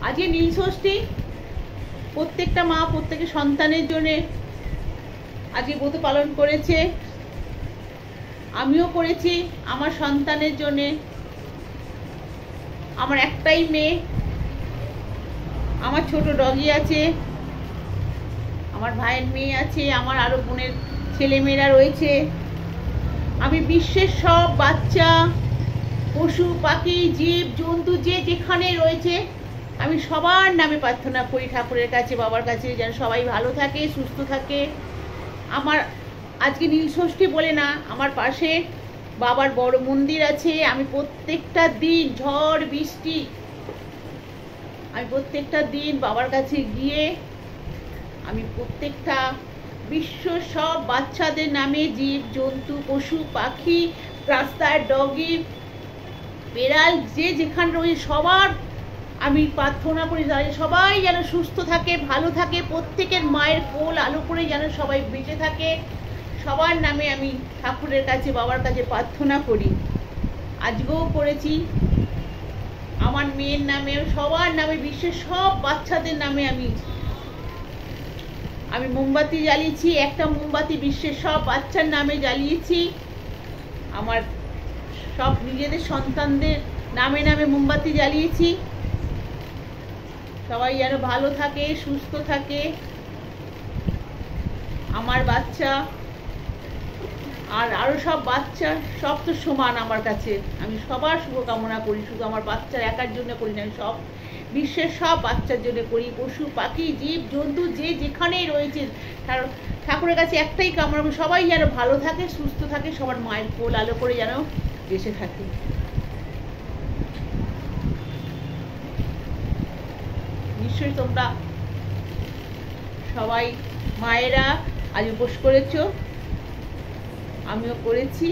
আজকে নীল ষষ্ঠী। প্রত্যেকটা মা প্রত্যেকের সন্তানের জন্য আজকে ব্রত পালন করেছে, আমিও করেছি আমার সন্তানের জন্য। আমার একটাই মেয়ে, আমার ছোট ডগি আছে, আমার ভাইয়ের মেয়ে আছে, আমার আরো বোনের ছেলেমেয়েরা রয়েছে। আমি বিশ্বের সব বাচ্চা, পশু পাখি, জীব জন্তু যে যেখানে রয়েছে আমি সবার নামে প্রার্থনা করি ঠাকুরের কাছে, বাবার কাছে, যেন সবাই ভালো থাকে, সুস্থ থাকে। আমার আজকে নীল ষষ্ঠী বলে না, আমার পাশে বাবার বড় মন্দির আছে। আমি প্রত্যেকটা দিন ঝড় বৃষ্টি আমি প্রত্যেকটা দিন বাবার কাছে গিয়ে আমি প্রত্যেকটা বিশ্ব সব বাচ্চাদের নামে, জীব জন্তু পশু পাখি, রাস্তার ডগি বেড়াল যে যেখানে রয়েছে সবার আমি প্রার্থনা করি সবাই যেন সুস্থ থাকে, ভালো থাকে, প্রত্যেকের মায়ের কোল আলো করে যেন সবাই বেঁচে থাকে। সবার নামে আমি ঠাকুরের কাছে, বাবার কাছে প্রার্থনা করি। আজকেও করেছি আমার মেয়ের নামে, সবার নামে, বিশ্বের সব বাচ্চাদের নামে আমি মোমবাতি জ্বালিয়েছি। একটা মোমবাতি বিশ্বের সব বাচ্চার নামে জ্বালিয়েছি। আমার সব নিজেদের সন্তানদের নামে নামে মোমবাতি জ্বালিয়েছি। সবাই যেন ভালো থাকে, সুস্থ থাকে। আমার বাচ্চা আর আরো সব বাচ্চা সব তো সমান আমার কাছে। আমি সবার শুভকামনা করি, শুধু আমার বাচ্চার একার জন্য করি না, আমি সব বিশ্বের সব বাচ্চার জন্য করি। পশু পাখি জীব জন্তু যে যেখানেই রয়েছে ঠাকুরের কাছে একটাই কামনা, সবাই যেন ভালো থাকে, সুস্থ থাকে, সবার মায়ের কোল আলো করে যেন বেঁচে থাকে। নিশ্চয়ই তোমরা সবাই মায়েরা আজ উপোস করেছো, আমিও করেছি।